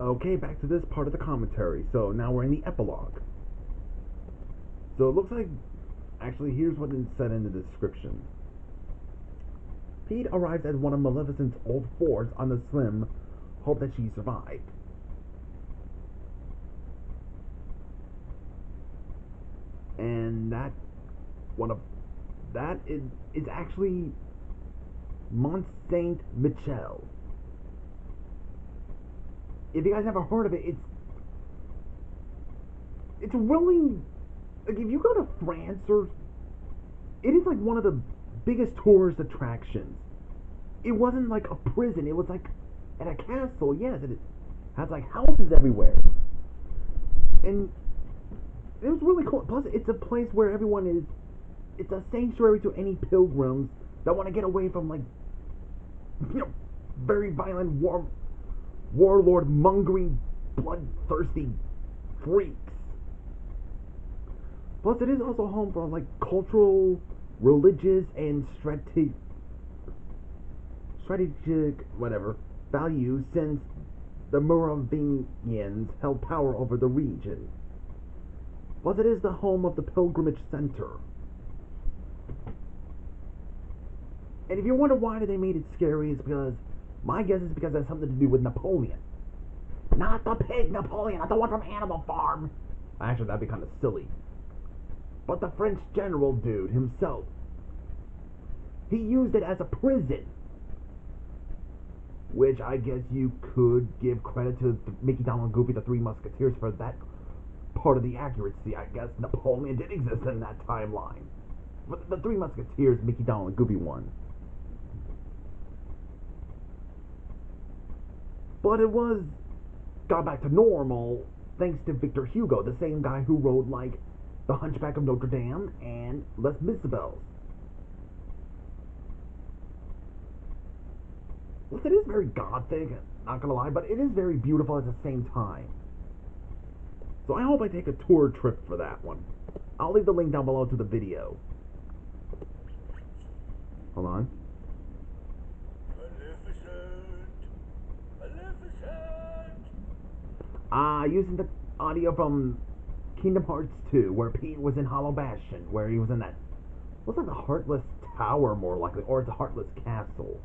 Okay, back to this part of the commentary. So now we're in the epilogue. So it looks like, actually, here's what is said in the description. Pete arrives at one of Maleficent's old forts on the slim hope that she survived. And that is actually Mont Saint Michel. If you guys never heard of it, it's really, like, if you go to France, or it is like one of the biggest tourist attractions. It wasn't like a prison, it was like at a castle. Yes, it has like houses everywhere, and it was really cool. Plus, it's a place where everyone is. It's a sanctuary to any pilgrims that want to get away from, like, very violent warlord mongering, bloodthirsty freaks. Plus, it is also home for, like, cultural, religious, and strategic whatever values, since the Merovingians held power over the region. Plus, it is the home of the Pilgrimage Center. And if you wonder why they made it scary, it's because, my guess is because it has something to do with Napoleon. Not the pig Napoleon, not the one from Animal Farm. Actually, that'd be kind of silly. But the French general dude himself. He used it as a prison. Which I guess you could give credit to Mickey, Donald, and Goofy, the Three Musketeers, for that part of the accuracy. I guess Napoleon did exist in that timeline. But the Three Musketeers, Mickey, Donald, and Goofy won. But it got back to normal thanks to Victor Hugo, the same guy who wrote, like, The Hunchback of Notre Dame and Les Miserables. Well, it is very gothic, not gonna lie, but it is very beautiful at the same time. So I hope I take a tour trip for that one. I'll leave the link down below to the video. Hold on. Using the audio from Kingdom Hearts 2, where Pete was in Hollow Bastion, where he was in that, looks like the Heartless Tower, more likely, or it's a Heartless Castle.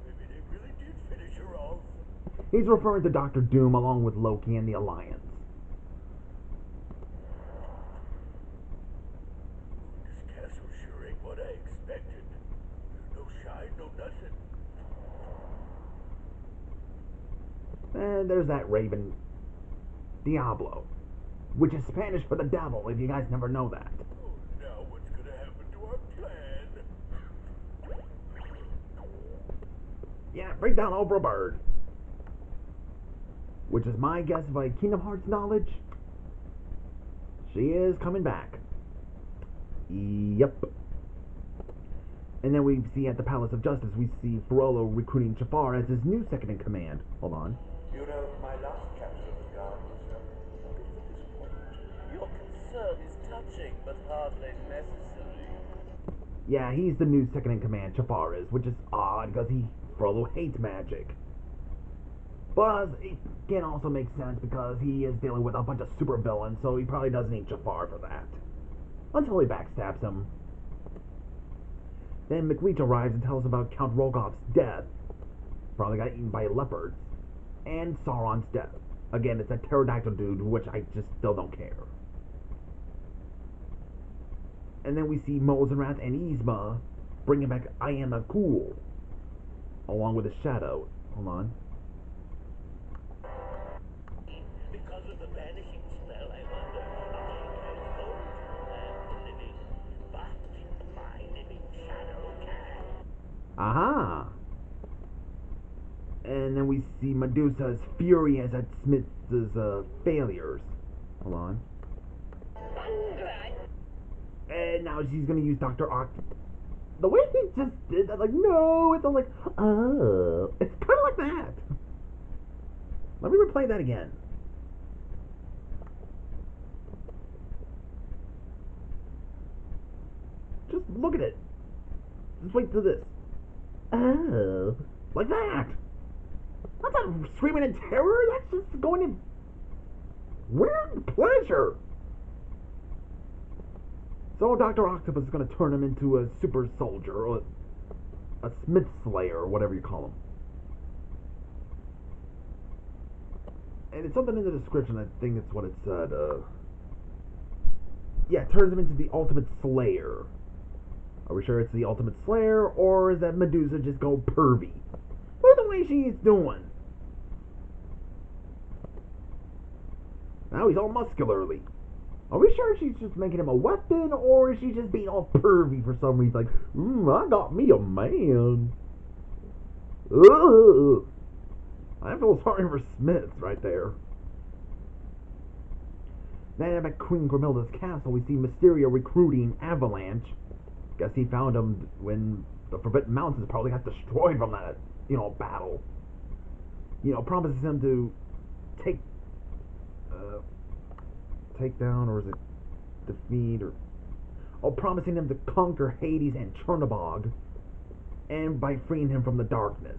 Maybe they really did finish her off. He's referring to Doctor Doom along with Loki and the Alliance. This castle sure ain't what I expected. No shine, no nothing. And there's that raven, Diablo, which is Spanish for the devil, if you guys never know that. Oh, now what's gonna happen to our plan? Yeah, break down over a bird. Which is my guess by Kingdom Hearts knowledge. She is coming back. Yep. And then we see at the Palace of Justice, we see Frollo recruiting Jafar as his new second-in-command. Hold on. You know, my last captain of the guard was a bit of a disappointment. Your concern is touching, but hardly necessary. Yeah, he's the new second-in-command, Jafar is, which is odd, because Frollo hates magic. But it can also make sense because he is dealing with a bunch of supervillains, so he probably doesn't need Jafar for that. Until he backstabs him. Then McLeach arrives and tells about Count Rogov's death. Probably got eaten by leopards. And Sauron's death. Again, it's a pterodactyl dude, which I just still don't care. And then we see Mosenrath and Yzma bringing back Ianna Cool, along with a shadow. Hold on. Because of the banishing spell, I wonder how I can hold the living, but my living shadow can. Aha! And then we see Medusa's furious at Smith's failures. Hold on. And now she's gonna use Dr. Oct. The way he just did that, like, no, it's all like, oh. It's kind of like that. Let me replay that again. Just look at it. Just wait till this. Oh, like that. That's not screaming in terror. That's just going in weird pleasure. So Dr. Octopus is going to turn him into a super soldier, or a Smith Slayer, or whatever you call him. And it's something in the description, I think it's what it said. Yeah, it turns him into the Ultimate Slayer. Are we sure it's the Ultimate Slayer, or is that Medusa just go pervy? Look at the way she's doing. Now he's all muscularly. Are we sure she's just making him a weapon, or is she just being all pervy for some reason? Like, I got me a man. Ugh. I feel sorry for Smith right there. Then at Queen Grimhilda's castle, we see Mysterio recruiting Avalanche. Guess he found him when the Forbidden Mountains probably got destroyed from that, battle. Promises him to take down, or is it defeat, or promising him to conquer Hades and Chernobog, and by freeing him from the darkness.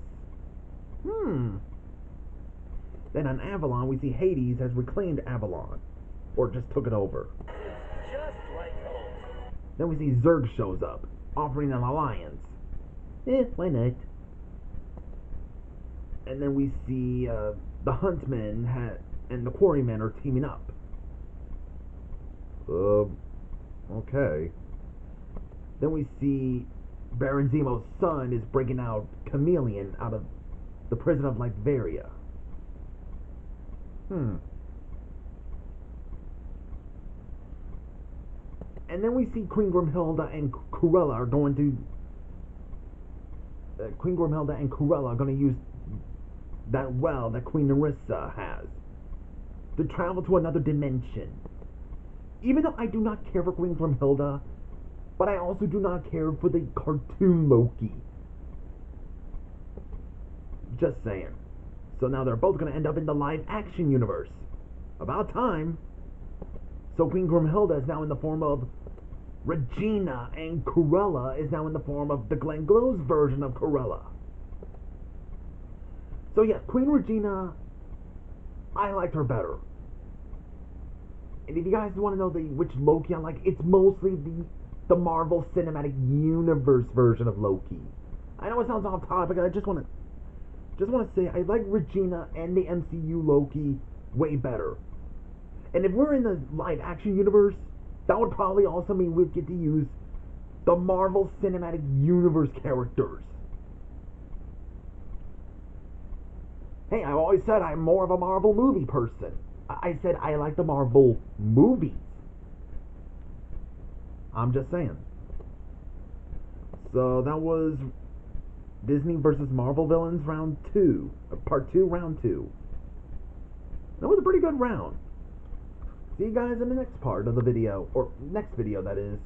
Then on Avalon, we see Hades has reclaimed Avalon, or just took it over. It's just like home. Then we see Zurg shows up, offering an alliance. Why not? And then we see the Huntsmen and the Quarrymen are teaming up. Okay. Then we see Baron Zemo's son is breaking out Chameleon out of the prison of Latveria. And then we see Queen Grimhilda and Cruella are going to... Queen Grimhilda and Cruella are going to use that well that Queen Nerissa has to travel to another dimension. Even though I do not care for Queen Grimhilda, but I also do not care for the cartoon Loki. Just saying. So now they're both going to end up in the live-action universe. About time. So Queen Grimhilda is now in the form of Regina, and Cruella is now in the form of the Glenn Close version of Cruella. So yeah, Queen Regina, I liked her better. And if you guys want to know which Loki I like, it's mostly the Marvel Cinematic Universe version of Loki. I know it sounds off topic, I just want to say I like Regina and the MCU Loki way better. And if we're in the live action universe, that would probably also mean we'd get to use the Marvel Cinematic Universe characters. Hey, I've always said I'm more of a Marvel movie person. I said I like the Marvel movies. I'm just saying. So that was Disney versus Marvel Villains round 2. Part 2, round 2. That was a pretty good round. See you guys in the next part of the video, or next video that is.